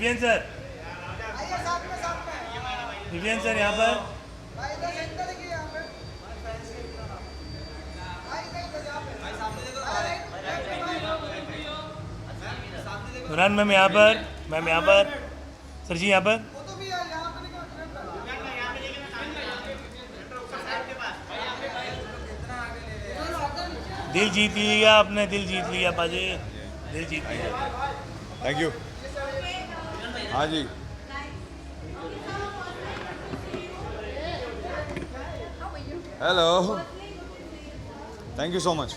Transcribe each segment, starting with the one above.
Vipin sir, Vipin sir यहाँ पर। Nooran ma'am यहाँ पर, मैम यहाँ पर, सर जी यहाँ पर। दिल जीत लिया आपने, दिल जीत लिया पाजी, दिल जीत लिया। Thank you. हाँ जी, hello, thank you so much.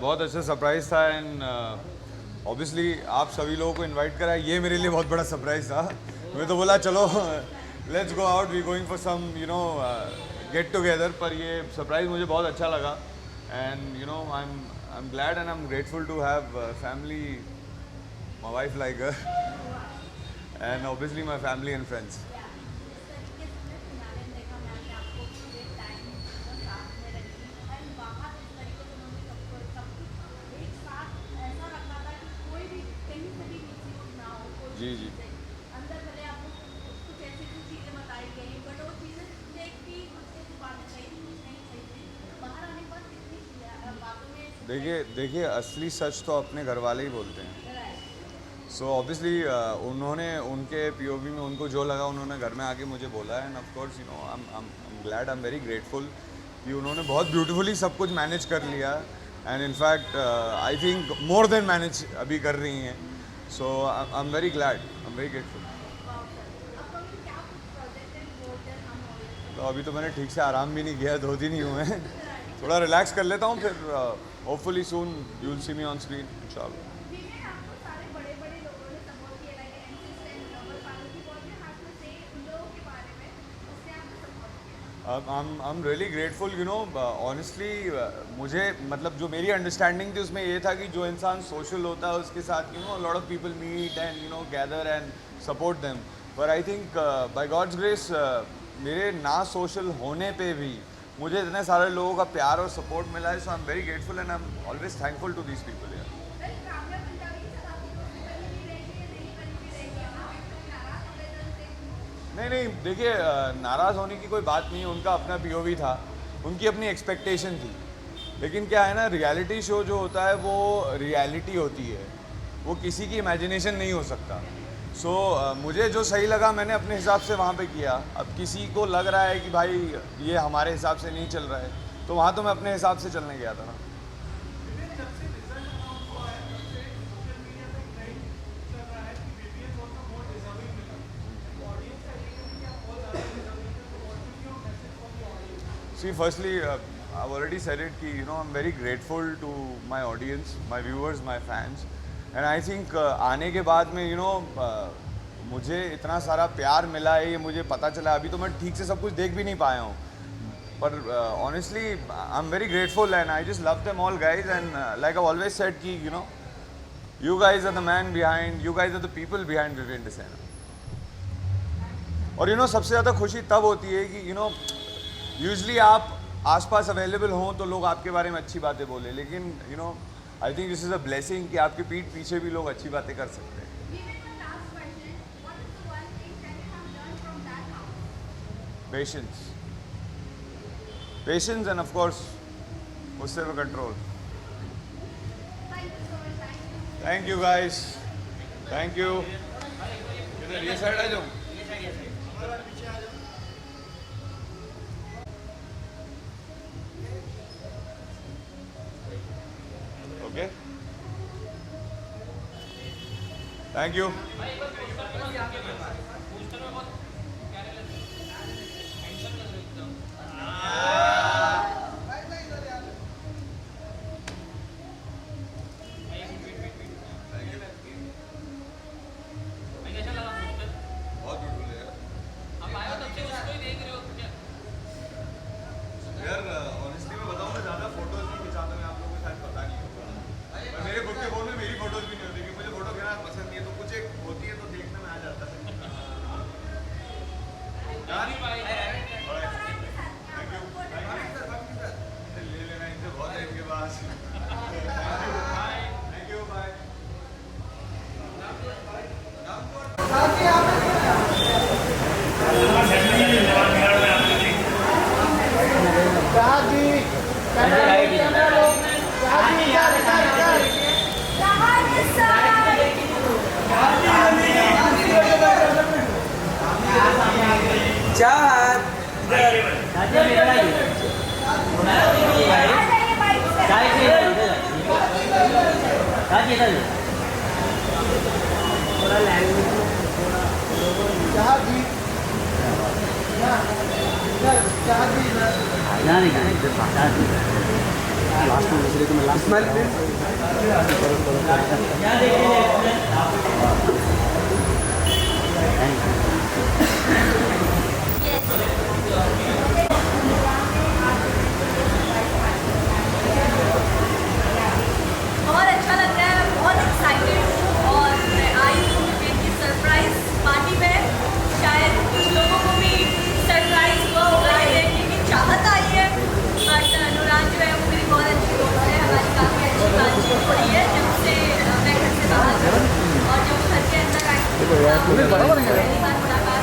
बहुत अच्छा सरप्राइज था एंड ऑब्वियसली आप सभी लोगों को इनवाइट करा, ये मेरे लिए बहुत बड़ा सरप्राइज था। मैं तो बोला चलो let's go out, we going for some get together, पर ये सरप्राइज मुझे बहुत अच्छा लगा and I am glad and I am grateful to have family, my wife like her and obviously my family and friends. जी जी, देखिए असली सच तो अपने घर वाले ही बोलते हैं। सो ऑब्वियसली उन्होंने उनके पीओवी में उनको जो लगा उन्होंने घर में आके मुझे बोला है and of course I am glad, I am very grateful कि उन्होंने बहुत ब्यूटीफुली सब कुछ मैनेज कर लिया and in fact I think more than manage अभी कर रही हैं। So I am very glad, I am very grateful. तो अभी तो मैंने ठीक से आराम भी नहीं किया, 2 दिन ही हुए हैं, थोड़ा रिलैक्स कर लेता हूँ, फिर hopefully soon you will see me on screen इंशाल्लाह। I'm really grateful, honestly, मुझे मतलब जो मेरी अंडरस्टैंडिंग थी उसमें ये था कि जो इंसान सोशल होता है उसके साथ lot of people meet and gather and support them, पर I think by God's grace मेरे ना सोशल होने पे भी मुझे इतने सारे लोगों का प्यार और सपोर्ट मिला है। So I am very grateful and I am always thankful to these people. नहीं, देखिए नाराज़ होने की कोई बात नहीं है, उनका अपना पीओवी था, उनकी अपनी एक्सपेक्टेशन थी, लेकिन क्या है ना, रियलिटी शो जो होता है वो रियलिटी होती है, वो किसी की इमेजिनेशन नहीं हो सकता। सो मुझे जो सही लगा मैंने अपने हिसाब से वहाँ पे किया। अब किसी को लग रहा है कि भाई ये हमारे हिसाब से नहीं चल रहा है, तो वहाँ तो मैं अपने हिसाब से चलने गया था ना। See, firstly, I've already said it कि I'm very grateful to my audience, my viewers, my fans, and I think आने के बाद में मुझे इतना सारा प्यार मिला है, ये मुझे पता चला। अभी तो मैं ठीक से सब कुछ देख भी नहीं पाया हूँ, पर honestly I'm very grateful and I just love them all guys, and like I've always said कि you guys are the man behind, you guys are the people behind Vivian Desena। और सबसे ज़्यादा खुशी तब होती है कि यूजली आप आसपास अवेलेबल हों तो लोग आपके बारे में अच्छी बातें बोले, लेकिन I think this is a blessing कि आपके पीठ पीछे भी लोग अच्छी बातें कर सकते हैं। पेशेंस एंड ऑफ कोर्स उससे वो control. Thank you guys, thank you. इधर ये साइड आ जाओ। Okay. Thank you. बहुत अच्छा लग रहा है, बहुत एक्साइटेड हूँ और मैं आई हूँ विवेक की सरप्राइज पार्टी में। शायद कुछ लोगों को भी सरप्राइज हुआ होगा ये देखने की चाहत आई है। बट नूरान जो है वो मेरी बहुत अच्छी दोस्त है, हमारी काफ़ी अच्छी बातचीत हो रही है जब से मैं घर से बाहर हूँ और जब घर के अंदर आई पहली बार मुलाकात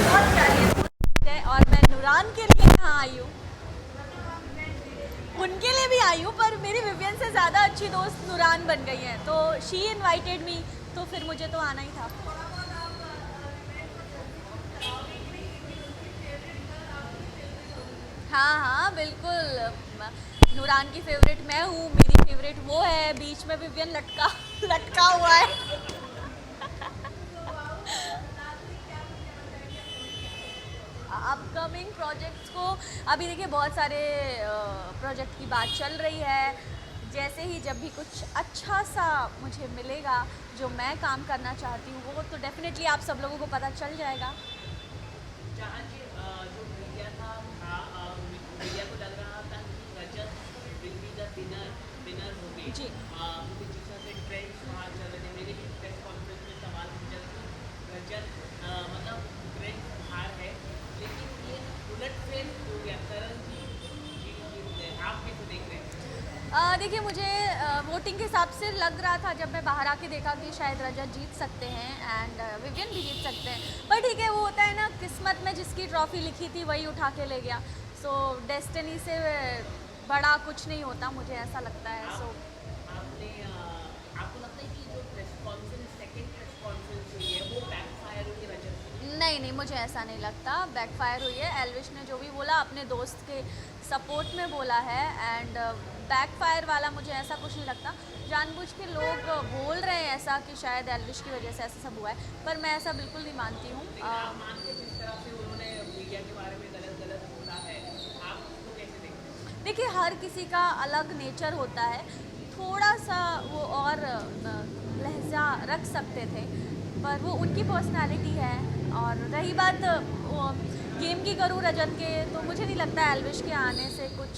बहुत प्यारी है। और मैं नूरान के लिए यहाँ आई हूँ, उनके लिए भी आई हूँ, पर मेरी विवियन से ज़्यादा अच्छी दोस्त नूरान बन गई है, तो शी इनवाइटेड मी, तो फिर मुझे तो आना ही था। हाँ हाँ बिल्कुल, नूरान की फेवरेट मैं हूँ, मेरी फेवरेट वो है, बीच में विवियन लटका हुआ है। अपकमिंग प्रोजेक्ट्स को अभी देखिए बहुत सारे प्रोजेक्ट की बात चल रही है। जैसे ही जब भी कुछ अच्छा सा मुझे मिलेगा जो मैं काम करना चाहती हूँ वो तो डेफिनेटली आप सब लोगों को पता चल जाएगा। जहाँ की जो मीडिया था मीडिया को लग रहा था कि रजत विल बी द विनर होगी जी। क्योंकि जिस तरह से ट्रेंड्स वहाँ चल रहे थे, मेरे प्रेस कॉन्फ्रेंस में सवाल पूछा कि रजत मतलब ट्रेंड हार है, लेकिन ये उलटफेर हो गया, करण जी जीत गए, आप कैसे देख रहे हैं? देखिए मुझे वोटिंग के हिसाब से लग रहा था जब मैं बाहर आके देखा कि शायद रजत जीत सकते हैं एंड विवियन भी जीत सकते हैं, पर ठीक है वो होता है ना, किस्मत में जिसकी ट्रॉफी लिखी थी वही उठा के ले गया। सो डेस्टिनी से बड़ा कुछ नहीं होता, मुझे ऐसा लगता है। सो आपको लगता है कि जो press conference second press conference हुई है वो बैकफायर हुई रजत से? नहीं, मुझे ऐसा नहीं लगता बैकफायर हुई है। एल्विश ने जो भी बोला अपने दोस्त के सपोर्ट में बोला है एंड बैकफायर वाला मुझे ऐसा कुछ नहीं लगता। जानबूझ के लोग बोल रहे हैं ऐसा कि शायद एल्विश की वजह से ऐसा सब हुआ है, पर मैं ऐसा बिल्कुल नहीं मानती हूँ। आप मानते हैं जिस तरह से उन्होंने मीडिया के बारे में गलत बोला है, आप उसको कैसे देखते हैं? देखिए हर किसी का अलग नेचर होता है, थोड़ा सा वो और लहजा रख सकते थे, पर वो उनकी पर्सनालिटी है। और रही बात वो गेम की करूँ रजत के, तो मुझे नहीं लगता एल्विश के आने से कुछ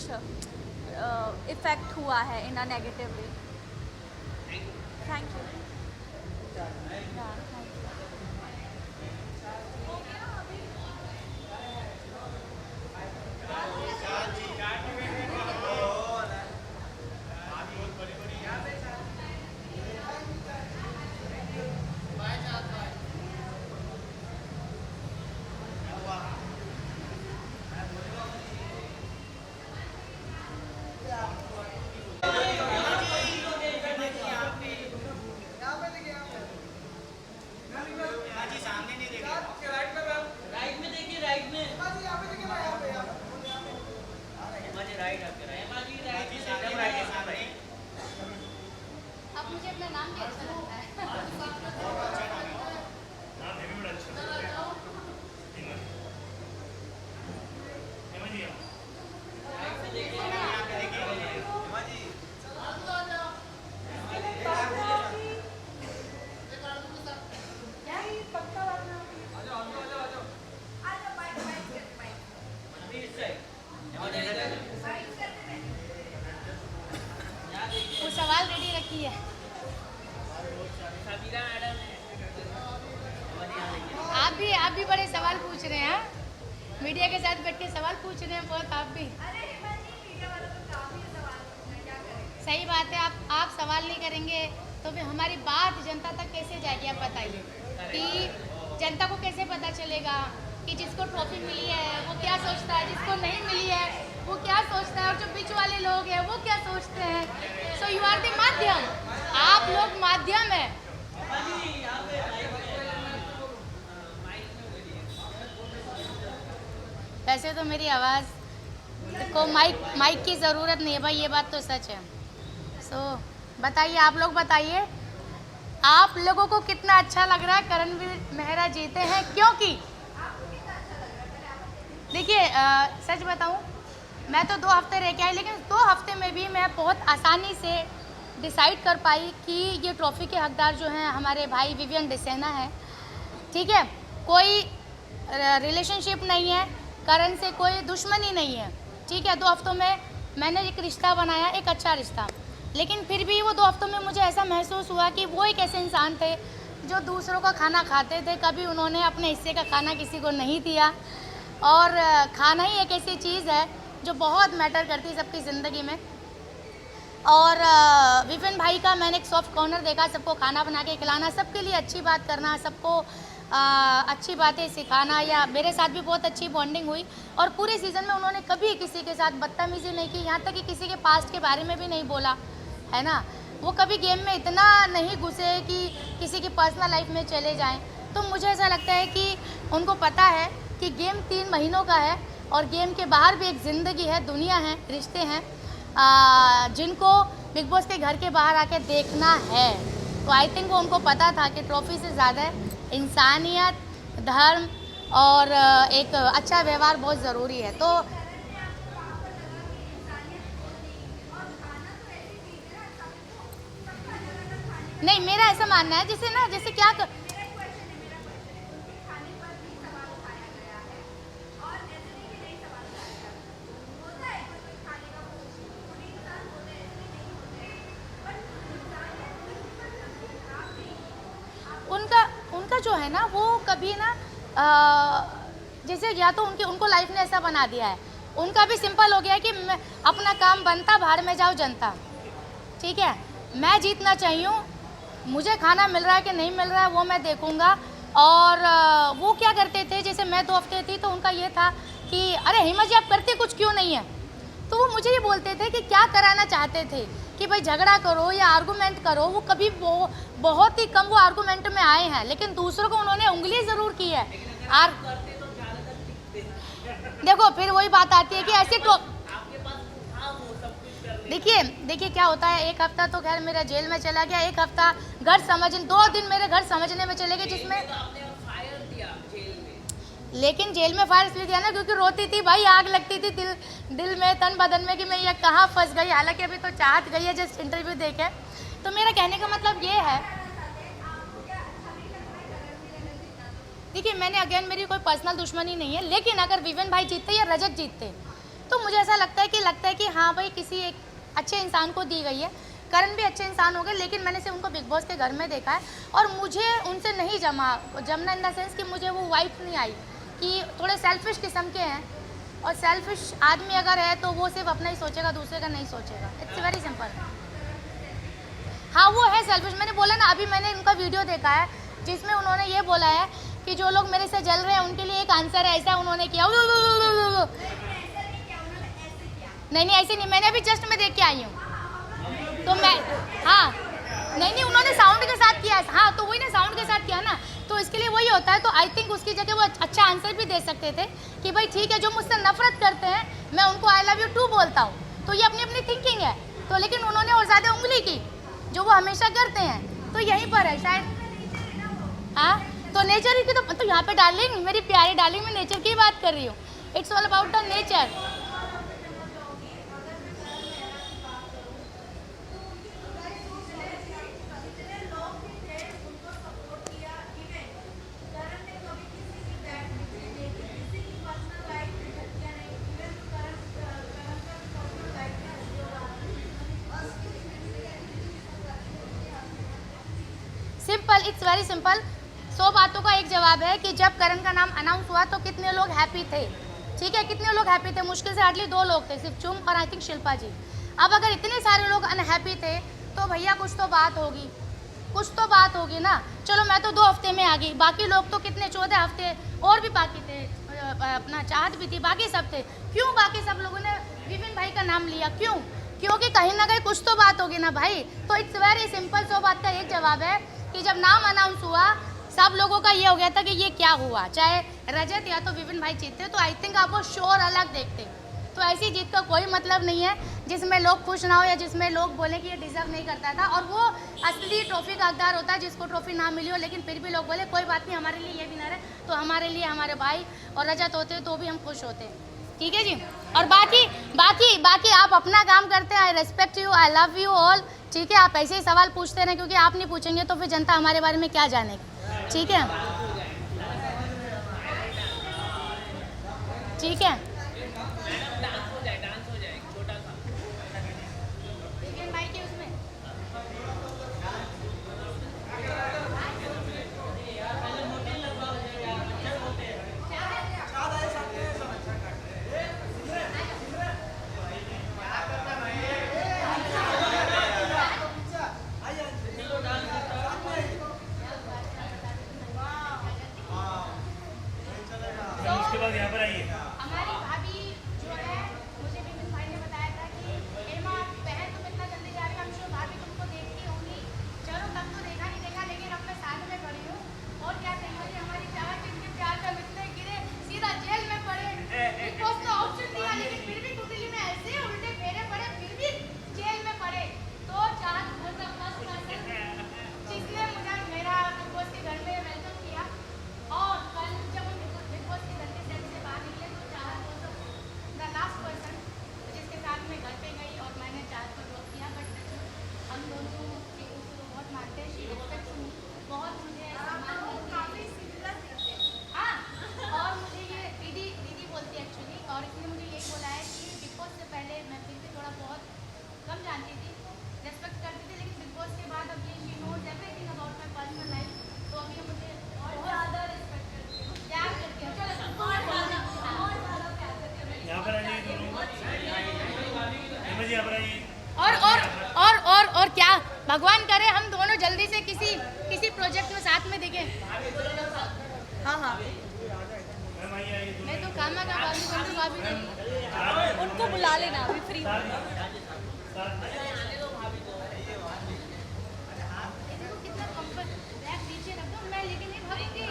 इफ़ेक्ट हुआ है in a negative way. Thank you. अब मुझे अपना नाम भी अच्छा लगता है। वो सवाल रेडी रखी है। आप भी बड़े सवाल पूछ रहे हैं, मीडिया के साथ बैठ के सवाल पूछ रहे हैं बहुत। आप भी सही बात है, आप सवाल नहीं करेंगे तो फिर हमारी बात जनता तक कैसे जाएगी? आप बताइए कि जनता को कैसे पता चलेगा कि जिसको ट्रॉफी मिली है वो क्या सोचता है, जिसको नहीं मिली है वो क्या सोचता है, और जो बीच वाले लोग हैं वो क्या सोचते हैं। सो यू आर द माध्यम, आप लोग माध्यम है। वैसे तो मेरी आवाज़ को माइक की ज़रूरत नहीं है भाई, ये बात तो सच है। सो बताइए, आप लोग बताइए, आप लोगों को कितना अच्छा लग रहा है करणवीर मेहरा जीते हैं? क्योंकि देखिए सच बताऊं, मैं तो 2 हफ्ते रह के आई, लेकिन 2 हफ्ते में भी मैं बहुत आसानी से डिसाइड कर पाई कि ये ट्रॉफ़ी के हकदार जो हैं हमारे भाई विवियन डिसेना है। ठीक है, कोई रिलेशनशिप नहीं है, करण से कोई दुश्मनी नहीं है। ठीक है, 2 हफ्तों में मैंने एक रिश्ता बनाया, एक अच्छा रिश्ता, लेकिन फिर भी वो 2 हफ्तों में मुझे ऐसा महसूस हुआ कि वो एक ऐसे इंसान थे जो दूसरों का खाना खाते थे, कभी उन्होंने अपने हिस्से का खाना किसी को नहीं दिया। और खाना ही एक ऐसी चीज़ है जो बहुत मैटर करती है सबकी ज़िंदगी में। और विपिन भाई का मैंने एक सॉफ्ट कॉर्नर देखा, सबको खाना बना के खिलाना, सबके लिए अच्छी बात करना, सबको अच्छी बातें सिखाना, या मेरे साथ भी बहुत अच्छी बॉन्डिंग हुई। और पूरे सीज़न में उन्होंने कभी किसी के साथ बदतमीज़ी नहीं की, यहाँ तक कि किसी के पास्ट के बारे में भी नहीं बोला, है ना। वो कभी गेम में इतना नहीं घुसे कि किसी की पर्सनल लाइफ में चले जाएं। तो मुझे ऐसा लगता है कि उनको पता है कि गेम 3 महीनों का है और गेम के बाहर भी एक ज़िंदगी है, दुनिया है, रिश्ते हैं जिनको बिग बॉस के घर के बाहर आके देखना है। तो आई थिंक वो उनको पता था कि ट्रॉफी से ज़्यादा इंसानियत, धर्म और एक अच्छा व्यवहार बहुत ज़रूरी है। तो नहीं, मेरा ऐसा मानना है, जैसे क्या उनका जो है ना, वो कभी ना जैसे या तो उनको लाइफ ने ऐसा बना दिया है, उनका भी सिंपल हो गया है कि अपना काम बनता, भाड़ में जाओ जनता। ठीक है, मैं जीतना चाहिए, मुझे खाना मिल रहा है कि नहीं मिल रहा है वो मैं देखूंगा। और वो क्या करते थे, जैसे मैं 2 हफ्ते थी तो उनका ये था कि अरे हेमा जी आप करते कुछ क्यों नहीं है। तो वो मुझे ये बोलते थे कि क्या कराना चाहते थे कि भाई झगड़ा करो या आर्गूमेंट करो। वो कभी बहुत ही कम वो आर्गूमेंट में आए हैं, लेकिन दूसरों को उन्होंने उंगली ज़रूर की है। देखो फिर वही बात आती है कि ऐसे देखिए क्या होता है, 1 हफ्ता तो खैर मेरा जेल में चला गया, 1 हफ्ता घर 2 दिन मेरे घर समझने में चले गए, जिसमें लेकिन जेल में फायर इसलिए दिया ना क्योंकि रोती थी भाई, आग लगती थी दिल में, तन बदन में कि मैं ये कहाँ फंस गई। हालांकि अभी तो चाहत गई है जस्ट इंटरव्यू देके। तो मेरा कहने का मतलब ये है, देखिए मैंने अगेन मेरी कोई पर्सनल दुश्मनी नहीं है, लेकिन अगर विविन भाई जीतते या रजत जीतते तो मुझे ऐसा लगता है कि हाँ भाई किसी एक अच्छे इंसान को दी गई है। करण भी अच्छे इंसान हो गए, लेकिन मैंने से उनको बिग बॉस के घर में देखा है और मुझे उनसे नहीं जमना इन द सेंस कि मुझे वो वाइब नहीं आई कि थोड़े सेल्फिश किस्म के हैं। और सेल्फिश आदमी अगर है तो वो सिर्फ अपना ही सोचेगा, दूसरे का नहीं सोचेगा। It's very simple. हाँ वो है सेल्फिश, मैंने बोला ना, अभी मैंने उनका वीडियो देखा है जिसमें उन्होंने ये बोला है कि जो लोग मेरे से जल रहे हैं उनके लिए एक आंसर है, ऐसा उन्होंने किया। नहीं ऐसे नहीं, मैंने अभी जस्ट में देख के आई हूँ। तो मैं नहीं उन्होंने साउंड के साथ किया है। हाँ तो वही ना, साउंड के साथ किया ना, तो इसके लिए वही होता है। तो आई थिंक उसकी जगह वो अच्छा आंसर भी दे सकते थे कि भाई ठीक है, जो मुझसे नफरत करते हैं मैं उनको आई लव यू टू बोलता हूँ। तो ये अपनी अपनी थिंकिंग है। तो लेकिन उन्होंने और ज़्यादा उंगली की जो वो हमेशा करते हैं, तो यहीं पर है शायद। हाँ तो नेचर की तो यहाँ पे डार्लिंग, मेरी प्यारी डार्लिंग, मैं नेचर की बात कर रही हूँ। It's all about the nature. Simple, it's very simple. 100 बातों का एक जवाब है कि जब करण का नाम अनाउंस हुआ तो कितने लोग हैप्पी थे। ठीक है, कितने लोग हैप्पी थे? मुश्किल से हार्डली 2 लोग थे, सिर्फ चुम और आई थिंक शिल्पा जी। अब अगर इतने सारे लोग अनहैप्पी थे तो भैया कुछ तो बात होगी ना। चलो मैं तो 2 हफ्ते में आ गई, बाकी लोग तो कितने 14 हफ्ते और भी बाकी थे, अपना चाहत भी थी, बाकी सब थे। क्यों बाकी सब लोगों ने विपिन भाई का नाम लिया? क्यों? क्योंकि कहीं ना कहीं कुछ तो बात होगी ना भाई। तो इट्स वेरी सिंपल। 100 बात का एक जवाब है कि जब नाम अनाउंस हुआ सब लोगों का ये हो गया था कि ये क्या हुआ, चाहे रजत या तो विपिन भाई जीतते तो आई थिंक आप वो शोर अलग देखते। तो ऐसी जीत का कोई मतलब नहीं है जिसमें लोग खुश ना हो या जिसमें लोग बोले कि ये डिजर्व नहीं करता था, और वो असली ट्रॉफी का हकदार होता है जिसको ट्रॉफी ना मिली हो, लेकिन फिर भी लोग बोले कोई बात नहीं, हमारे लिए ये विनर है, तो हमारे लिए हमारे भाई और रजत होते तो भी हम खुश होते। ठीक है जी। और बाकी आप अपना काम करते हैं, आई respect you, I love you all. ठीक है, आप ऐसे ही सवाल पूछते रहें, क्योंकि आप नहीं पूछेंगे तो फिर जनता हमारे बारे में क्या जानेगी। ठीक है, ठीक है। विपिन भाई के उसमें उसके बाद यहाँ पर आइए। हमारी भाभी जो है, मुझे विपिन भाई ने बताया था कि हेमा बहन तुम इतना जल्दी जा रही हो, हम श्योर भाभी तुमको देखती होंगी। चलो तब तो देखा नहीं देखा, लेकिन अब मैं साथ में खड़ी हूँ। और क्या चाहिए, हमारी चाहत इनके प्यार में इतने गिरे, सीधा जेल में पड़े। बिग बॉस ने ऑप्शन दिया, लेकिन फिर भी कुंडली में ऐसे उल्टे फेरे पड़े, फिर भी जेल में पड़े। तो चाहत फर्स्ट पर्सन जिसने मुझे मेरा बिग बॉस के घर में वेलकम किया, और कल जब हम बिग बॉस के घर के सेट से बाहर निकले तो चाहत द लास्ट पर्सन जिसके साथ मैं घर पे गई और मैंने चाहत को ड्रॉप किया। बट हम दोनों एक दूसरे को बहुत मानते हैं, शी रिस्पेक्ट बहुत, मुझे काफ़ी हाँ, और मुझे ये दीदी बोलती है एक्चुअली, और इसने मुझे यही बोला है कि बिग बॉस से पहले मैं फिर भी थोड़ा बहुत कम जानती थी, रेस्पेक्ट करती थी, लेकिन बिग बॉस के बाद अब ये she knows everything about my personal life, तो अभी ये मुझे और ज़्यादा रिस्पेक्ट करती है, प्यार करती है, और ज़्यादा प्यार करती है। यहाँ पर आइए दोनों। हेमा जी यहाँ पर आइए। और क्या भगवान करे हम दोनों जल्दी से किसी प्रोजेक्ट में साथ में दिखे। हाँ हाँ, मैम आइए आइए दोनों। मैं तो कामा का भाभी उनको बुला लेना अभी फ्री में। देखो कितना कंफर्ट, बैग नीचे रख दो, मैं लेके नहीं भागूंगी।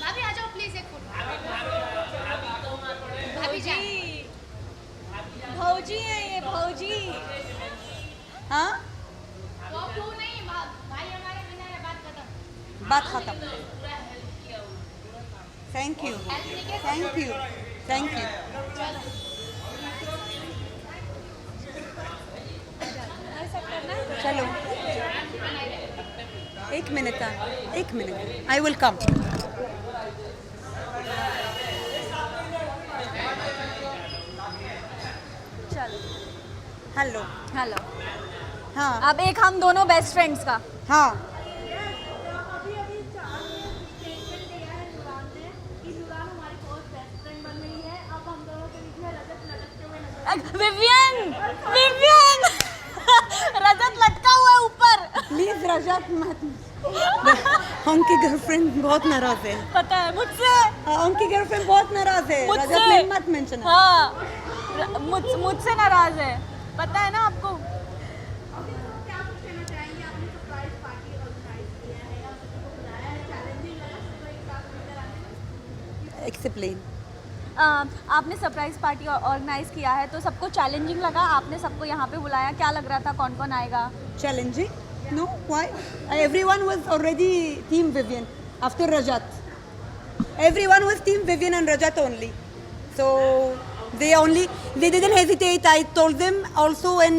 भाभी आ जाओ प्लीज, एक फोटो। भाभी जान, भौजी है ये, भौजी। हाँ, वो तू नहीं, भाई हमारे बिना है, बात खत्म। बात खत्म। Thank you, thank you, thank you. चलो एक मिनट, आई विल कम। चलो हेलो। हेलो। हाँ अब एक हम दोनों बेस्ट फ्रेंड्स का। हाँ, विवियन रजत लटका हुआ है ऊपर। प्लीज रजत मत। उनकी गर्लफ्रेंड बहुत नाराज है। पता है मुझसे, उनकी गर्लफ्रेंड बहुत नाराज है। मुझसे। रजत ने मत मेंशन। हाँ, मुझसे नाराज है, पता है ना आपको। एक्सप्लेन। आपने सरप्राइज पार्टी ऑर्गेनाइज किया है, तो सबको चैलेंजिंग लगा, आपने सबको यहाँ पे बुलाया, क्या लग रहा था, कौन कौन आएगा? Challenging? No, why? Everyone was already Team Vivian after Rajat. Everyone was Team Vivian and Rajat only. So they didn't hesitate. I told them also in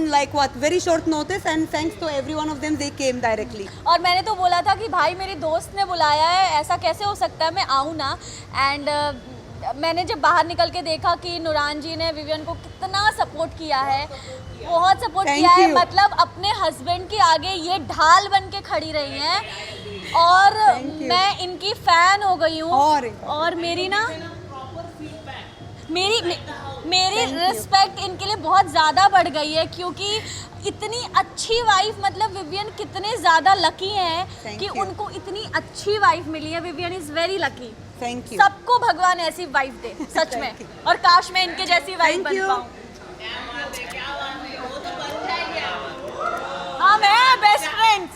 very short notice, and thanks to every one of them they came directly. और मैंने तो बोला था कि भाई मेरी दोस्त ने बुलाया है, ऐसा कैसे हो सकता है, मैं आऊँ ना। एंड मैंने जब बाहर निकल के देखा कि नुरान जी ने विवियन को कितना सपोर्ट किया है, बहुत सपोर्ट किया है, मतलब अपने हस्बैंड के आगे ये ढाल बन के खड़ी रही हैं, और मैं इनकी फैन हो गई हूँ। और मेरी ना मेरी रिस्पेक्ट इनके लिए बहुत ज़्यादा बढ़ गई है, क्योंकि इतनी अच्छी वाइफ, मतलब विवियन कितने ज़्यादा लकी हैं कि उनको इतनी अच्छी वाइफ मिली है। Vivian is very lucky. Thank you. सबको भगवान ऐसी वाइफ दे, सच में, और काश मैं इनके जैसी वाइफ बन पाऊँ। हम हैं बेस्ट फ्रेंड्स।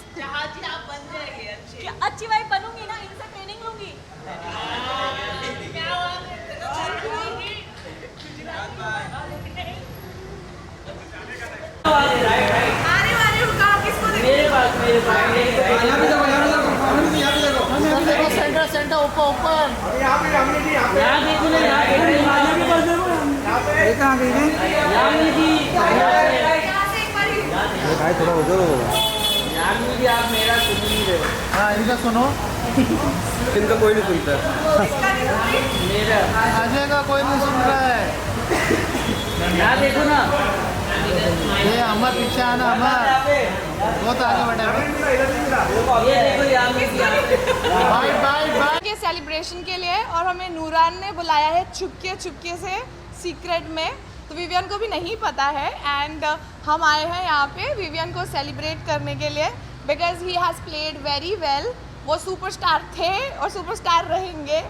ऊपर ऊपर यहाँ देखो ना, यहाँ भाई थोड़ा हो जाओ। भी आप मेरा सुन नहीं रहे हो। हाँ इनका सुनो। इनका कोई नहीं सुनता। मेरा अजय का कोई नहीं सुन रहा है। यहाँ देखो ना, ये अमर पीछे आना, अमर बहुत आगे बढ़े। ये देखो यहाँ में बाय बाय बाय। के सेलिब्रेशन के लिए, और हमें नूरान ने बुलाया है चुपके से सीक्रेट में, तो विवियन को भी नहीं पता है। एंड हम आए हैं यहाँ पे विवियन को सेलिब्रेट करने के लिए, because he has played very well. वो सुपरस्टार थे और सुपरस्टार रहेंगे,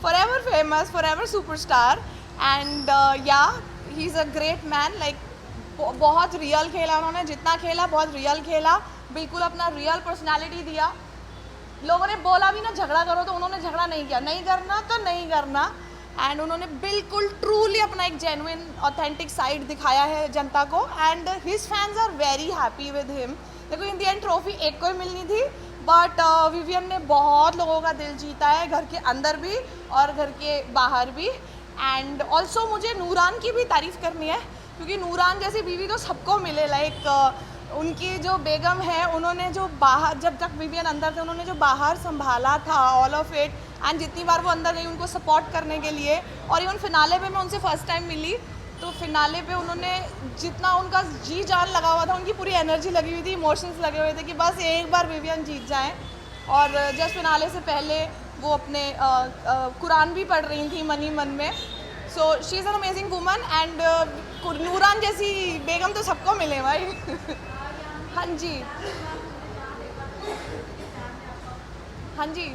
forever famous, forever superstar. And yeah he is a great man, like बहुत रियल खेला उन्होंने, जितना खेला बहुत रियल खेला, बिल्कुल अपना रियल पर्सनालिटी दिया। लोगों ने बोला भी ना झगड़ा करो, तो उन्होंने झगड़ा नहीं किया, नहीं करना तो नहीं करना। एंड उन्होंने बिल्कुल ट्रूली अपना एक जेन्युइन ऑथेंटिक साइड दिखाया है जनता को, and his fans are very happy with him. देखो इन दी एंड ट्रॉफी एक को ही मिलनी थी, बट विवियन ने बहुत लोगों का दिल जीता है, घर के अंदर भी और घर के बाहर भी। एंड ऑल्सो मुझे नूरान की भी तारीफ़ करनी है, क्योंकि नूरान जैसी बीवी तो सबको मिले। लाइक उनकी जो बेगम है, उन्होंने जो बाहर, जब तक विवियन अंदर थे, उन्होंने जो बाहर संभाला था ऑल ऑफ इट, एंड जितनी बार वो अंदर गई उनको सपोर्ट करने के लिए। और इवन फिनाले पे मैं उनसे फर्स्ट टाइम मिली, तो फिनाले पे उन्होंने जितना उनका जी जान लगा हुआ था, उनकी पूरी एनर्जी लगी हुई थी, इमोशंस लगे हुए थे कि बस एक बार विवियन जीत जाएं। और जस्ट फिनाले से पहले वो अपने कुरान भी पढ़ रही थी मन ही मन में। So she is an amazing woman, and Nooran जैसी बेगम तो सबको मिले भाई। हाँ जी, हाँ जी।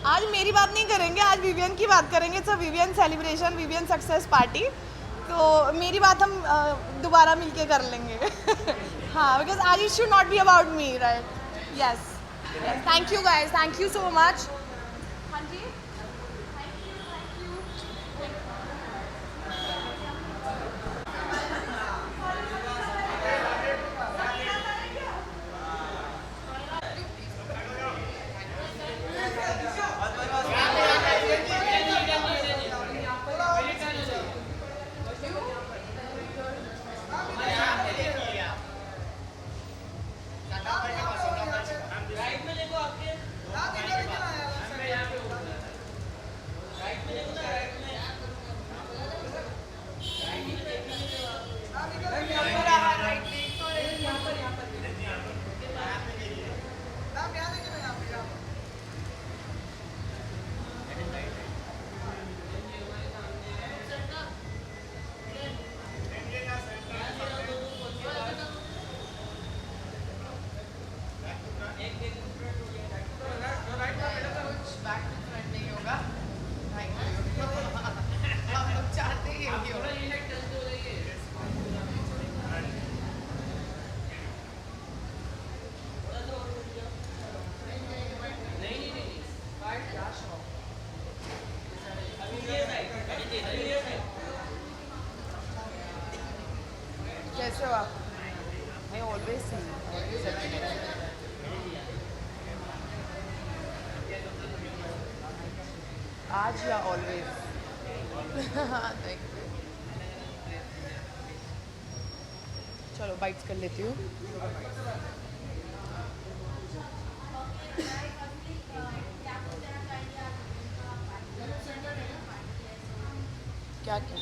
आज मेरी बात नहीं करेंगे, आज विवियन की बात करेंगे। It's a Vivian celebration, Vivian success party. तो मेरी बात हम दोबारा मिलके कर लेंगे। हाँ, बिकॉज आज it should not be about me, right? Yes, thank you guys, thank you so much. हाँ जी, कैसे हो आप? मैं ऑलवेज आज या ऑलवेज? चलो बाइट्स कर लेती हूँ। क्या क्या?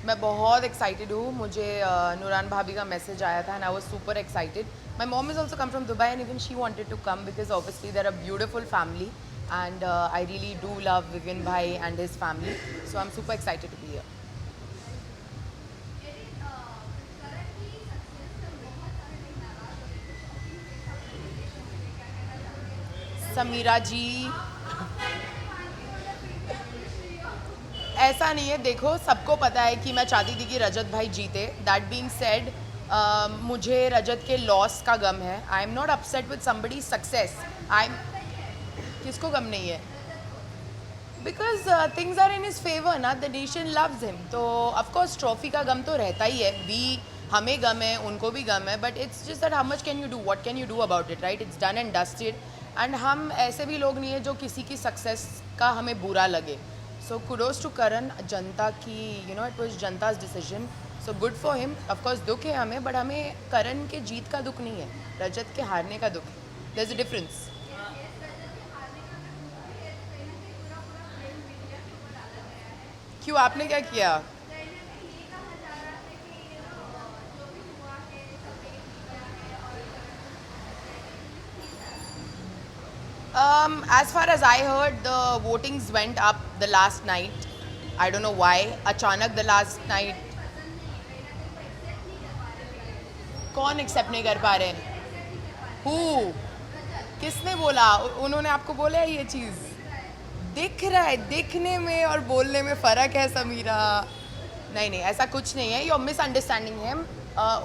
मैं बहुत एक्साइटेड हूँ। मुझे नूरान भाभी का मैसेज आया था and I was super excited. My mom is also come from Dubai and even she wanted to come because obviously they are a beautiful family and I really do love Vivian भाई and his family, so I am super excited to be here. Sameera ji, ऐसा नहीं है. देखो सबको पता है कि मैं चाहती थी कि रजत भाई जीते. दैट बीइंग सेड, मुझे रजत के लॉस का गम है. I am not upset with somebody success. I am, किसको गम नहीं है? Because things are in his favour ना, द नेशन लव्स हिम. तो ऑफकोर्स ट्रॉफी का गम तो रहता ही है. वी हमें गम है, उनको भी गम है, but it's just that how much can you do, what can you do about it, right? It's done and dusted. And हम ऐसे भी लोग नहीं है जो किसी की सक्सेस का हमें बुरा लगे. So kudos to Karan. जनता की इट वाज जनताज decision. So good for him. Of course दुख है हमें, बट हमें करण के जीत का दुख नहीं है, रजत के हारने का दुख है. There is a difference. क्यों, आपने क्या किया? As far as I heard, the votings went up the last night. I don't know why. अचानक the last night. कौन एक्सेप्ट नहीं कर पा रहे? Who? किसने बोला? उन्होंने आपको बोला है ये चीज़? दिख रहा है, दिखने में और बोलने में फ़र्क है समीरा. नहीं, ऐसा कुछ नहीं है. You are misunderstanding him.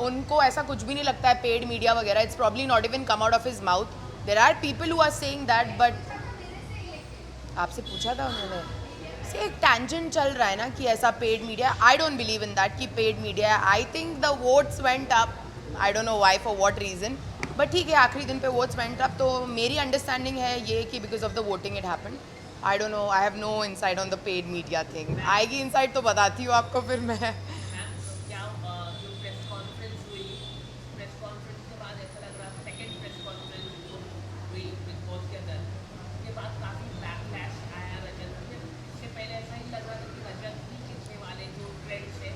उनको ऐसा कुछ भी नहीं लगता है पेड मीडिया वगैरह. It's probably not even come out of his mouth. There are people who are saying that, but आपसे पूछा था उन्होंने. से एक टैंजेंट चल रहा है ना कि ऐसा paid media. I don't believe in that कि पेड मीडिया है. I think the votes went up. I don't know why, for what reason, but ठीक है, आखिरी दिन पे वोट्स वेंट अप. तो मेरी अंडरस्टैंडिंग है ये कि because of the voting it happened. I don't know, I have no insight on the paid media thing. आएगी इनसाइट तो बताती हूँ आपको फिर मैं. क्या जो प्रेस कॉन्फ्रेंस हुई, प्रेस कॉन्फ्रेंस के बाद ऐसा लग रहा था, सेकंड प्रेस कॉन्फ्रेंस जो हुई बिग बॉस के अंदर, उसके बाद काफ़ी बैकलैश आया रजत पे. इससे पहले ऐसा ही लग रहा था कि रजत ही जीतने वाले जो ट्रेंड्स है.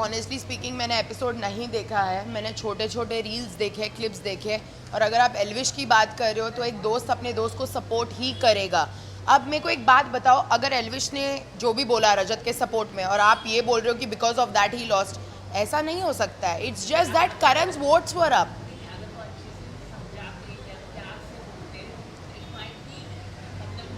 ऑनेस्टली स्पीकिंग मैंने एपिसोड नहीं देखा है. मैंने छोटे छोटे रील्स देखे, क्लिप्स देखे. और अगर आप एल्विश की बात कर रहे हो तो एक दोस्त अपने दोस्त को सपोर्ट ही करेगा. अब मेरे को एक बात बताओ, अगर एल्विश ने जो भी बोला रजत के सपोर्ट में और आप ये बोल रहे हो कि because of that he lost, ऐसा नहीं हो सकता है. इट्स जस्ट दैट करण's वोट्स वर अप.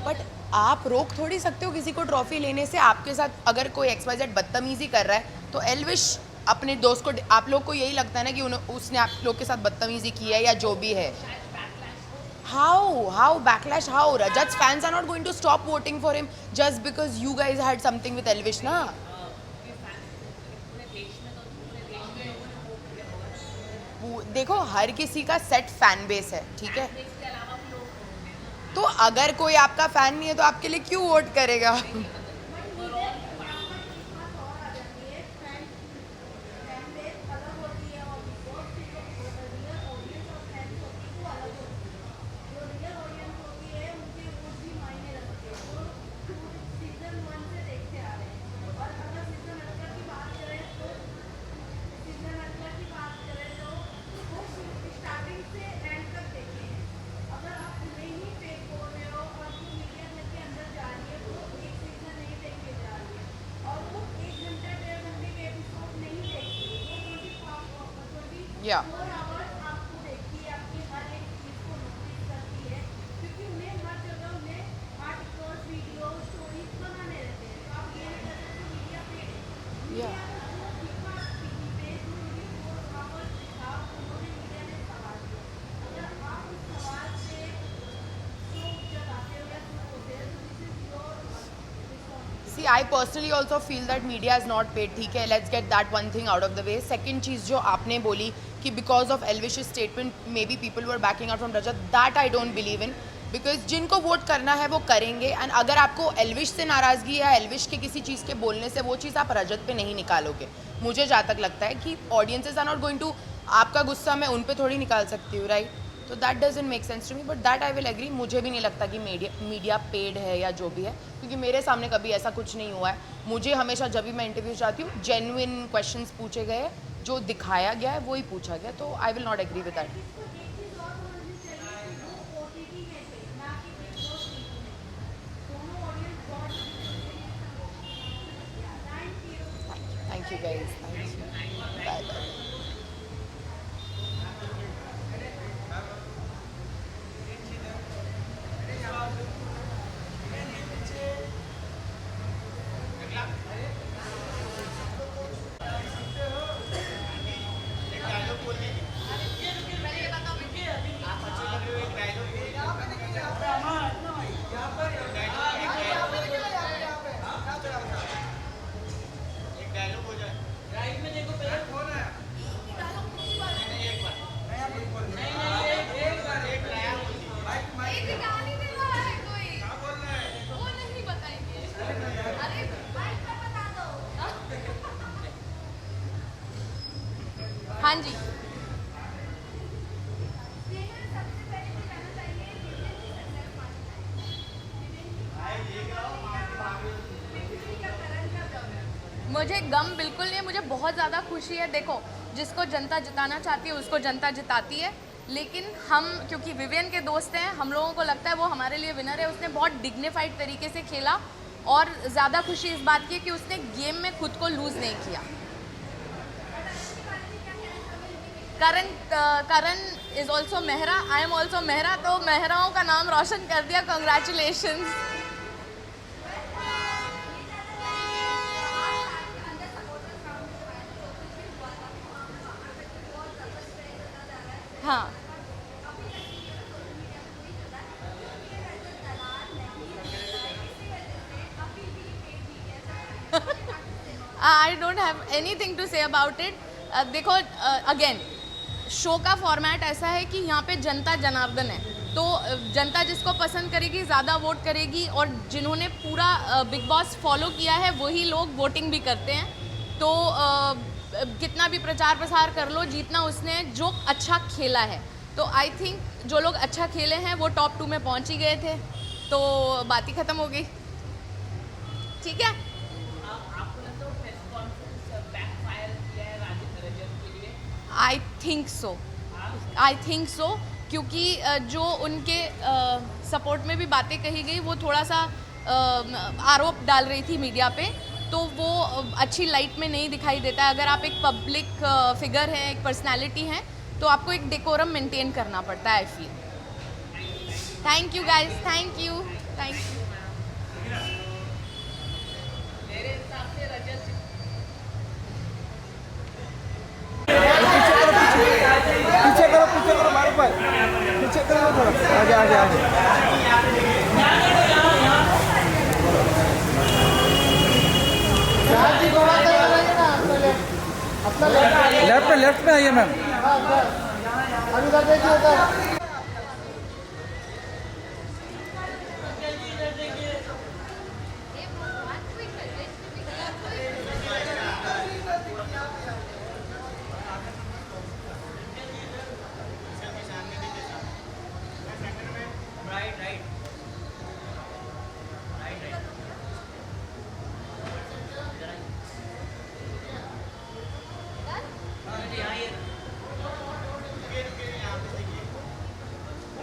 बट आप रोक थोड़ी सकते हो किसी को ट्रॉफी लेने से. आपके साथ अगर कोई XYZ बदतमीजी कर रहा है तो एल्विश अपने दोस्त को, आप लोग को यही लगता है ना कि उसने आप लोग के साथ बदतमीजी की है या जो भी है. How backlash? How? Rajat's fans are not going to stop voting for him just because you guys had something with Elvish, na? देखो, हर किसी का सेट फैन बेस है, ठीक है? तो अगर कोई आपका फैन नहीं है तो आपके लिए क्यों वोट करेगा? Yeah. See, I personally also feel that media is not paid. ठीक है, let's get that one thing out of the way. Second चीज़ जो आपने बोली कि because of Elvish's statement, maybe people were backing out from Rajat. That I don't believe in. Because जिनको vote करना है वो करेंगे. एंड अगर आपको एल्विश से नाराज़गी या एल्विश के किसी चीज़ के बोलने से वो चीज़ आप रजत पे नहीं निकालोगे. मुझे जहाँ तक लगता है कि audiences are not going to, आपका गुस्सा मैं उन पे थोड़ी निकाल सकती हूँ, राइट? तो that doesn't make sense to me, but that I will agree. मुझे भी नहीं लगता कि मीडिया पेड है या जो भी है, क्योंकि मेरे सामने कभी ऐसा कुछ नहीं हुआ है. मुझे हमेशा जब भी मैं इंटरव्यू चाहती हूँ जेन्युइन क्वेश्चंस पूछे गए, जो दिखाया गया है वो ही पूछा गया. तो I will not agree with that. Thank you guys. Thank you. Bye bye. हाँ जी। मुझे गम बिल्कुल नहीं है, मुझे बहुत ज़्यादा खुशी है। देखो, जिसको जनता जिताना चाहती है उसको जनता जिताती है, लेकिन हम क्योंकि विवियन के दोस्त हैं, हम लोगों को लगता है वो हमारे लिए विनर है। उसने बहुत डिग्निफाइड तरीके से खेला और ज़्यादा खुशी इस बात की है कि उसने गेम में खुद को लूज़ नहीं किया। Karan is also Mehra, I am also Mehra, तो मेहराओं का नाम रोशन कर दिया। कॉन्ग्रेचुलेशंस। हाँ, I don't have anything to say about it. देखो, अगेन शो का फॉर्मेट ऐसा है कि यहाँ पे जनता जनार्दन है, तो जनता जिसको पसंद करेगी ज़्यादा वोट करेगी, और जिन्होंने पूरा बिग बॉस फॉलो किया है वही लोग वोटिंग भी करते हैं। तो कितना भी प्रचार प्रसार कर लो, जीतना उसने जो अच्छा खेला है। तो आई थिंक जो लोग अच्छा खेले हैं वो टॉप 2 में पहुंच ही गए थे, तो बात ही ख़त्म हो गई। ठीक है, आपको लगता है प्रेस कॉन्फ्रेंस बैकफायर किया है राजेंद्र रजक के लिए? आई थिंक सो, क्योंकि जो उनके सपोर्ट में भी बातें कही गई वो थोड़ा सा आरोप डाल रही थी मीडिया पे, तो वो अच्छी लाइट में नहीं दिखाई देता है। अगर आप एक पब्लिक फिगर हैं, एक पर्सनालिटी हैं, तो आपको एक डेकोरम मेंटेन करना पड़ता है, I feel. Thank you guys, thank you. मेरे हिसाब से रजत पीछे करो मारो पर पीछे करो थोड़ा आगे। लेफ्ट में आइए मैम। अभी उधर देखिए उधर।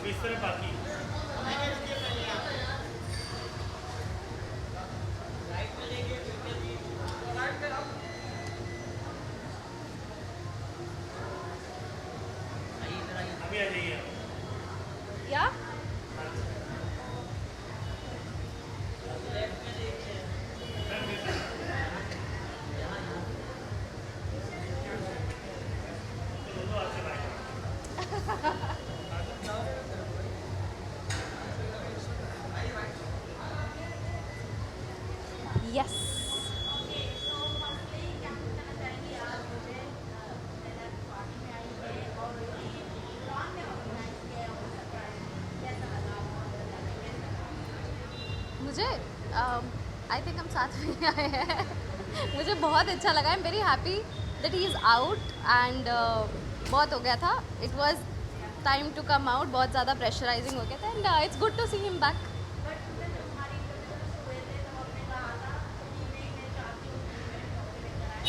इस तरह बाकी अभी आ जाइए क्या? यस, मुझे आई थिंक हम साथ में आए हैं। मुझे बहुत अच्छा लगा। I am very happy that he is out and बहुत हो गया था, it was time to come out, बहुत ज़्यादा प्रेशराइजिंग हो गया था and it's good to see him back.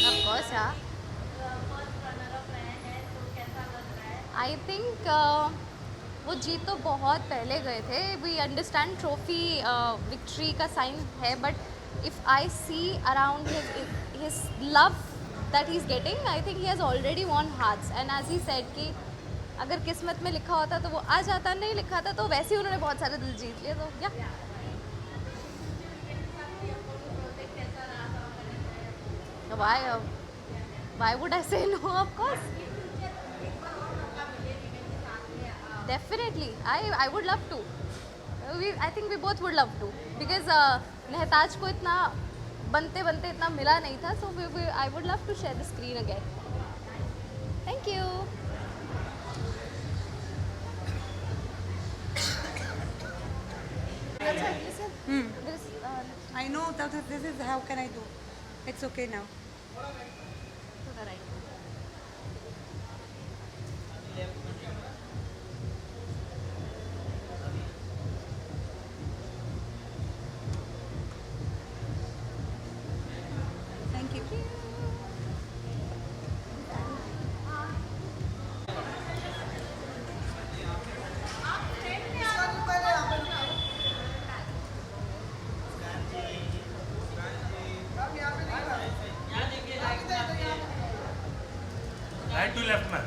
Of course यार, आई थिंक वो जीत तो बहुत पहले गए थे। वी अंडरस्टैंड ट्रॉफी विक्ट्री का साइन है, but if I see around his love that he is getting, I think he has already won hearts and as he said कि अगर किस्मत में लिखा होता तो वो आ जाता, नहीं लिखा था तो वैसे ही उन्होंने बहुत सारे दिल जीत लिए। तो या why would I say no? Of course, definitely I would love to. I think we both would love to, because Nehtaj को इतना बनते इतना मिला नहीं था, so I would love to share the screen again. Thank you. Listen. I know that this is how can I do. It's okay now. To the right. Left में thank you. Right to left में।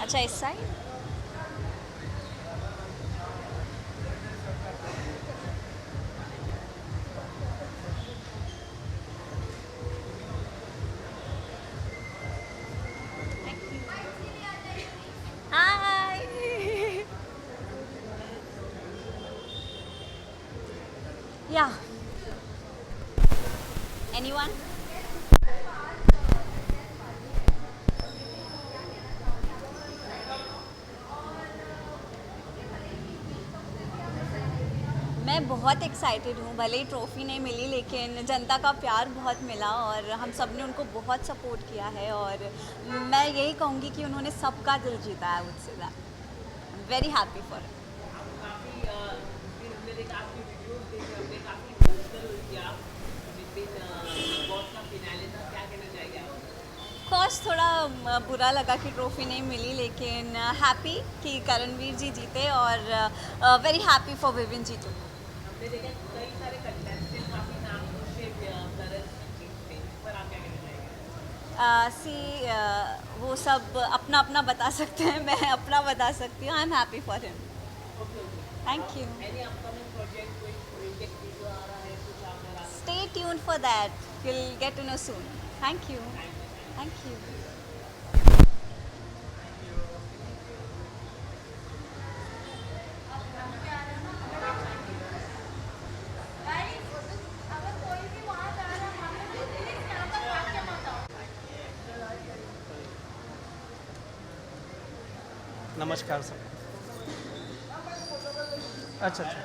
अच्छा इस side. हाय। या anyone? मैं बहुत excited हूँ, भले ही trophy नहीं मिली लेकिन जनता का प्यार बहुत मिला और हम सब ने उनको बहुत सपोर्ट किया है और मैं यही कहूँगी कि उन्होंने सबका दिल जीता है मुझसे। Very happy for it. काफ़ी फिर हमने देखा आपकी वीडियोस देखे, हमने काफ़ी इमोशनल हुई थी आप जिस दिन बॉस का फिनाले था, क्या कहना चाहेंगे आप? कोर्स थोड़ा बुरा लगा कि ट्रॉफ़ी नहीं मिली लेकिन हैप्पी कि करणवीर जी जीते और very happy for Vivian ji too. हमने देखा कई सारे कंटेस्टेंट काफ़ी नाम से करण जीतते, पर आप क्या कहना चाहेंगे? वो सब अपना अपना बता सकते हैं, मैं अपना बता सकती हूँ। I am happy for him. Thank you. Any upcoming project, कोई म्यूजिक वीडियो आ रहा है, कुछ आप जरा Stay tuned for that. You'll get to know soon. Thank you. Thank you. नमस्कार सर। अच्छा अच्छा।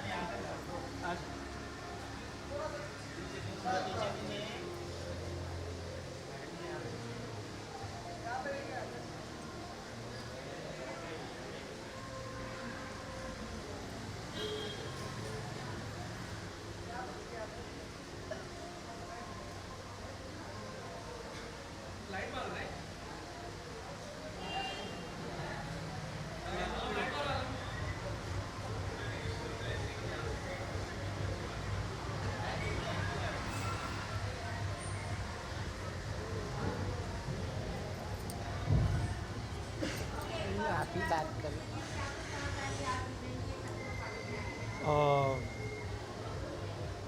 बात करें।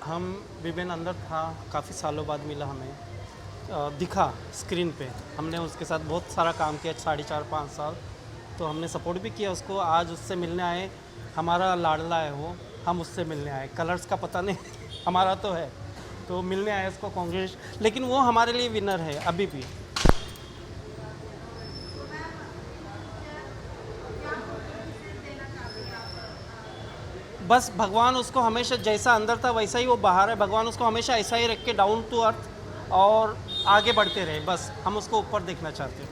हम विवेन अंदर था, काफ़ी सालों बाद मिला हमें, दिखा स्क्रीन पे। हमने उसके साथ बहुत सारा काम किया, 4.5 साल, तो हमने सपोर्ट भी किया उसको। आज उससे मिलने आए, हमारा लाडला है वो, हम उससे मिलने आए। कलर्स का पता नहीं हमारा तो है, तो मिलने आए उसको, कांग्रेस। लेकिन वो हमारे लिए विनर है अभी भी। बस भगवान उसको हमेशा जैसा अंदर था वैसा ही वो बाहर है। भगवान उसको हमेशा ऐसा ही रख के डाउन टू अर्थ और आगे बढ़ते रहे। बस हम उसको ऊपर देखना चाहते हैं।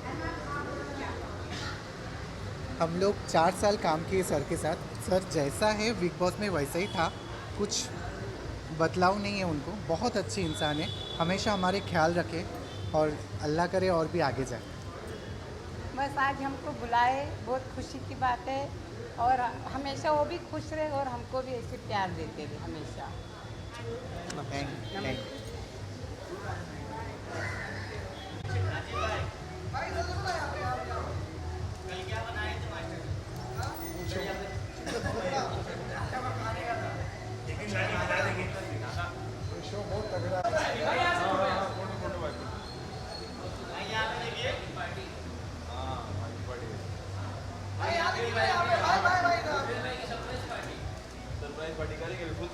हम लोग 4 साल काम किए सर के साथ। सर जैसा है बिग बॉस में वैसा ही था, कुछ बदलाव नहीं है उनको। बहुत अच्छे इंसान है, हमेशा हमारे ख्याल रखे और अल्लाह करे और भी आगे जाए। बस आज हमको बुलाए, बहुत खुशी की बात है और हमेशा वो भी खुश रहे और हमको भी ऐसे प्यार देते रहे हमेशा। Thank you. सरप्राइज पार्टी करेंगे बिल्कुल।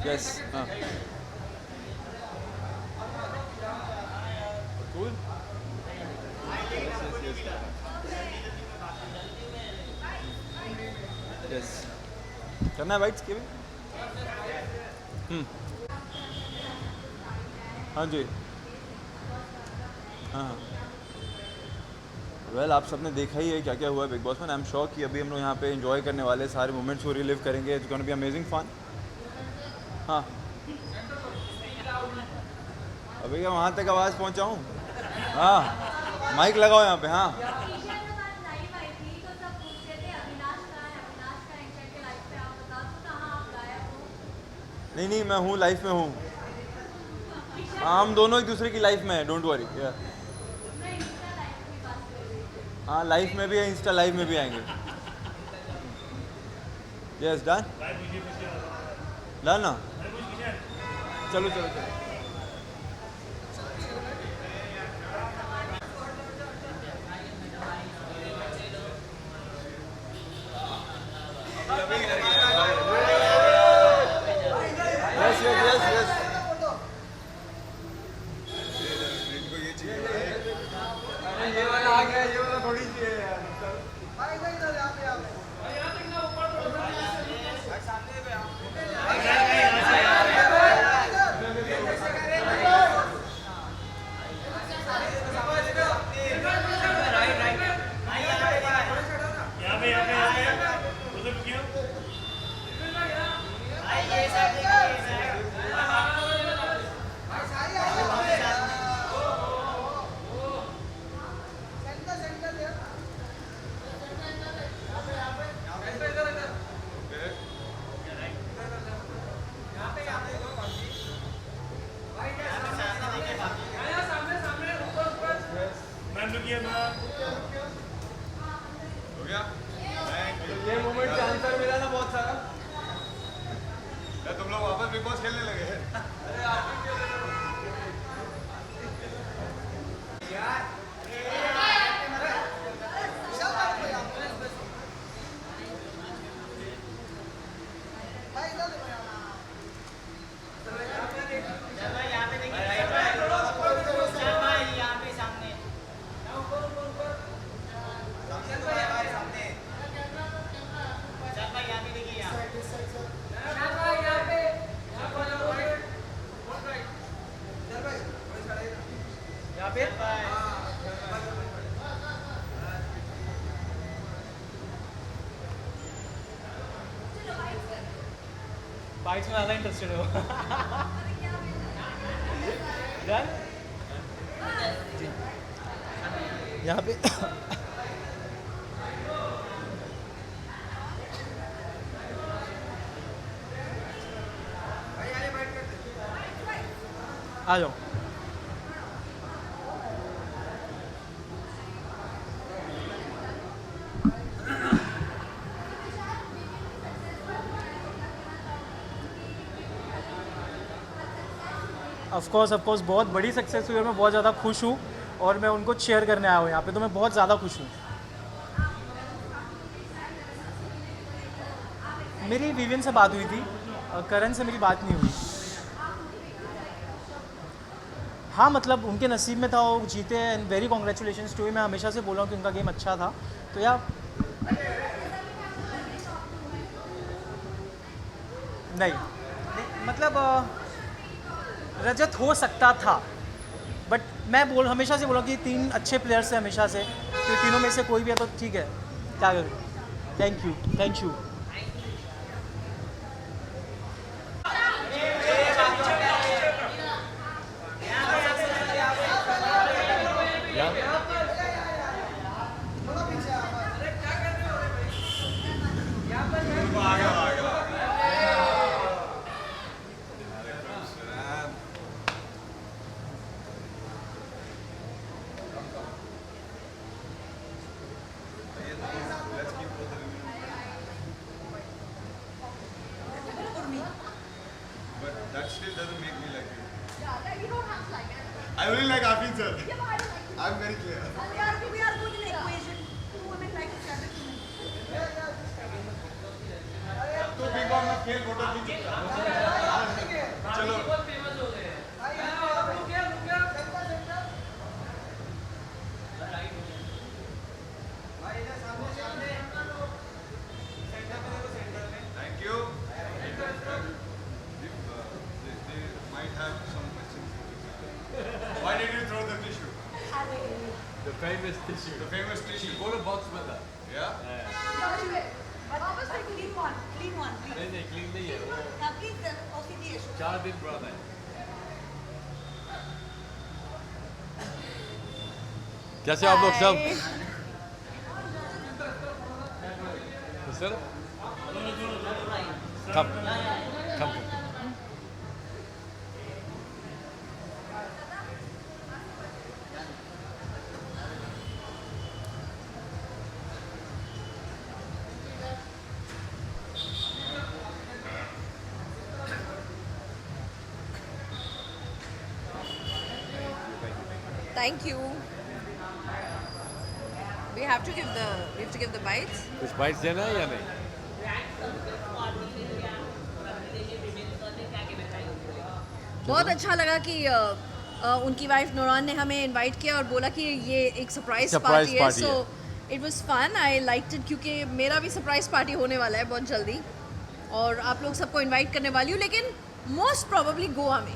Yes. Cool. Yes. करना है वाइट्स के भी? हाँ जी. हाँ. वेल आप सबने देखा ही है क्या क्या हुआ है बिग बॉस में. आई एम श्योर कि अभी हम लोग यहाँ पे एंजॉय करने वाले सारे मोमेंट्स को रिलीव करेंगे. It's gonna be amazing fun. हाँ अभी क्या वहाँ तक आवाज़ पहुँचाऊँ? हाँ माइक लगाओ यहाँ पे. हाँ नहीं मैं हूँ लाइफ में हूँ. हम दोनों एक दूसरे की लाइफ में हैं. Don't worry. हाँ लाइफ में भी है, इंस्टा लाइव में भी आएंगे. यस डन डन ना. चलो चलो चलो. Yes yes yes yes. ये वाला आ गया, ये वाला थोड़ी सी है यार. हो गया. ये मोमेंट का आंसर मिला ना बहुत सारा. तुम लोग वापस बिग बॉस खेलने लगे. बाइक्स में ज़्यादा इंटरेस्टेड हो. डन. यहाँ पे आ जाओ. ऑफ कोर्स बहुत बड़ी सक्सेस हुई और मैं बहुत ज़्यादा खुश हूँ और मैं उनको शेयर करने आया हूँ यहाँ पे. तो मैं बहुत ज़्यादा खुश हूँ. मेरी विवियन से बात हुई थी, करण से मेरी बात नहीं हुई. हाँ मतलब उनके नसीब में था, वो जीते एंड वेरी कॉन्ग्रेचुलेशंस टू. मैं हमेशा से बोला हूँ कि उनका गेम अच्छा था. तो यार नहीं मतलब रजत हो सकता था, बट मैं हमेशा से बोला कि 3 अच्छे प्लेयर्स हैं हमेशा से. तो तीनों में से कोई भी है तो ठीक है. क्या करूँ. Thank you. That still doesn't make me like you. Yeah, you don't have to like it. I only like Afin sir. Yeah, but I don't like it. I'm very clear. We are good in equation. 2 women like each other. तो big boss में खेल photo खींच The famous tissue. The famous tissue. Go to box with that. Yeah? Clean one, please. नहीं clean नहीं है वो Please, OCD issue. 4 दिन बाद है. कैसे आप लोग सब? Sir? Come. Thank you. We have to give the bites. कुछ bites देना है या नहीं? बहुत अच्छा लगा कि उनकी वाइफ नूरान ने हमें इनवाइट किया और बोला कि ये एक सरप्राइज पार्टी है. So it was fun. I liked it क्योंकि मेरा भी सरप्राइज पार्टी होने वाला है बहुत जल्दी और आप लोग सबको इनवाइट करने वाली हूँ, लेकिन मोस्ट प्रोबेबली गोवा में.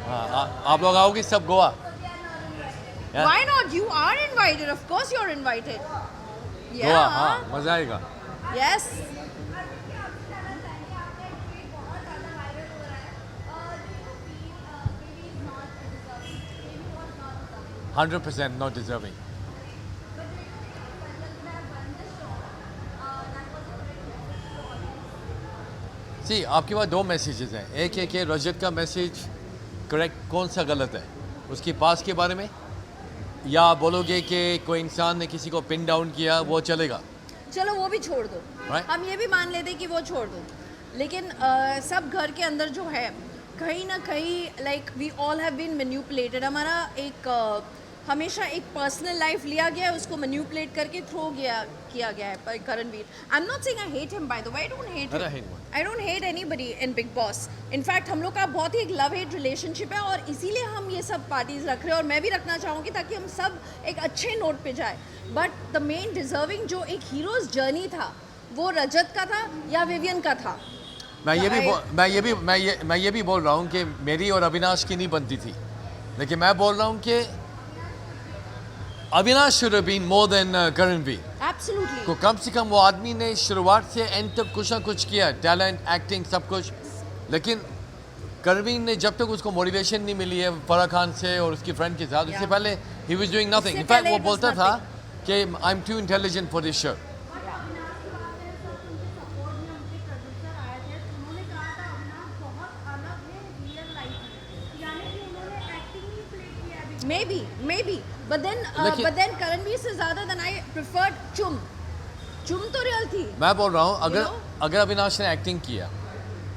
हाँ आप लोग आओगे सब Goa? Why not? You are invited. Of course you are invited. Goa हाँ मजा आएगा. Yes. 100% not deserving. See, आपके पास दो मैसेजेस हैं. एक है कि रजत का मैसेज करेक्ट कौन सा गलत है, उसके पास के बारे में, या बोलोगे कि कोई इंसान ने किसी को पिन डाउन किया वो चलेगा? चलो वो भी छोड़ दो. Right. हम ये भी मान लेते कि वो छोड़ दो, लेकिन सब घर के अंदर जो है कहीं ना कहीं like we all have been manipulated. हमारा एक हमेशा एक पर्सनल लाइफ लिया गया है, उसको मैनिपुलेट करके किया गया है Karanveer. I am not saying I hate him, by the way. I don't hate anybody in Bigg Boss. In fact हम लोग का बहुत ही एक लव हेट रिलेशनशिप है और इसीलिए हम ये सब पार्टीज रख रहे हैं और मैं भी रखना चाहूँगी ताकि हम सब एक अच्छे नोट पे जाए. बट द मेन डिजर्विंग जो एक हीरोज जर्नी था वो रजत का था या विवियन का था. मैं ये भी बोल रहा हूँ कि मेरी और अविनाश की नहीं बनती थी, लेकिन मैं बोल रहा हूँ कि Avinash should have been more than Karanvir. Absolutely. को कम से कम वो आदमी ने शुरुआत से एंड तक कुछ ना कुछ किया, टैलेंट, एक्टिंग, सब कुछ. लेकिन करणवीर ने जब तक उसको मोटिवेशन नहीं मिली है फराह खान से और उसकी फ्रेंड के साथ, उससे पहले ही वाज डूइंग नथिंग. इनफैक्ट वो बोलता था कि I am too intelligent for this show. Maybe. But then Karanveer से ज़्यादा than I preferred चुम तो रियल थी. मैं बोल रहा हूँ अगर अविनाश ने एक्टिंग किया,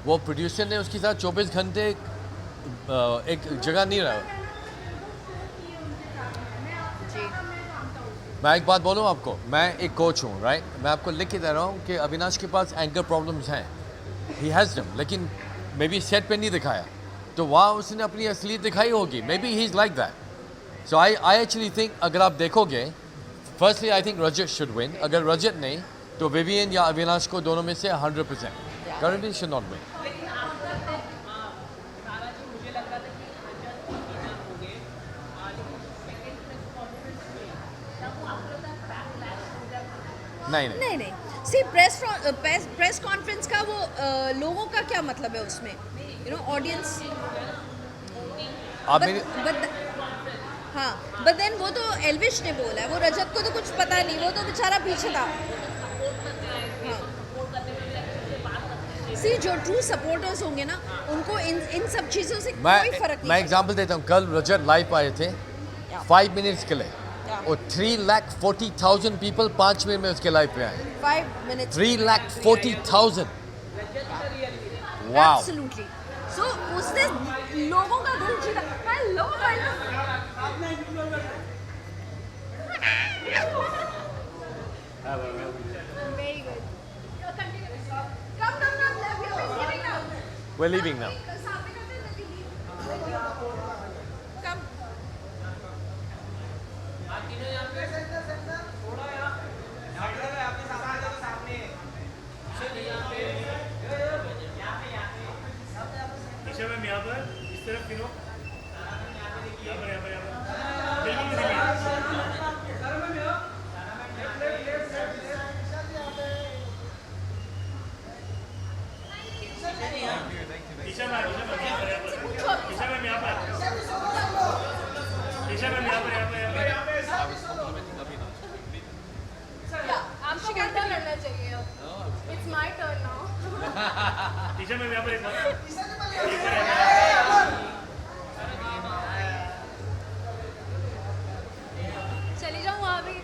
वो प्रोड्यूसर ने उसके साथ 24 घंटे एक जगह नहीं रहा. मैं एक बात बोलूँ आपको, मैं एक कोच हूँ, राइट. मैं आपको लिख के दे रहा हूँ कि अविनाश के पास एंकर प्रॉब्लम्स हैं. ही हैज़ देम, लेकिन मे बी सेट पे नहीं दिखाया, तो वहाँ उसने अपनी असलियत दिखाई होगी. May be he is like that. So I actually think अगर आप देखोगे, firstly I think Rajat should win. अगर रजत नहीं तो विवियन या अविनाश को दोनों में से 100%. Karanveer should not win. नहीं. See प्रेस कॉन्फ्रेंस का वो लोगों का क्या मतलब है उसमें, ऑडियंस. हाँ, बट देन वो तो एल्विश ने बोला है, वो रजत को तो कुछ पता नहीं, वो तो बेचारा पीछे था. सी जो ट्रू सपोर्टर्स होंगे ना, उनको इन सब चीज़ों से कोई फर्क नहीं. मैं एग्जांपल देता हूँ. कल रजत लाइव आए थे 5 मिनट्स के लिए और 3,40,000 पीपल 5 मिनट में उसके लाइव पे आए. 5 मिनट्स 3,40,000. वाओ. एब्सोल्युटली. सो उसने लोगों का दिल जीता. Hello Very good. Come. We're leaving now. Come. Isha ma'am यहाँ पर इस तरफ फिरो. यहाँ पर बिल्कुल आपको क्या लड़ना चाहिए अब? It's my turn now. Teacher मैं यहाँ पर एक बार चली जाऊँ वहाँ भी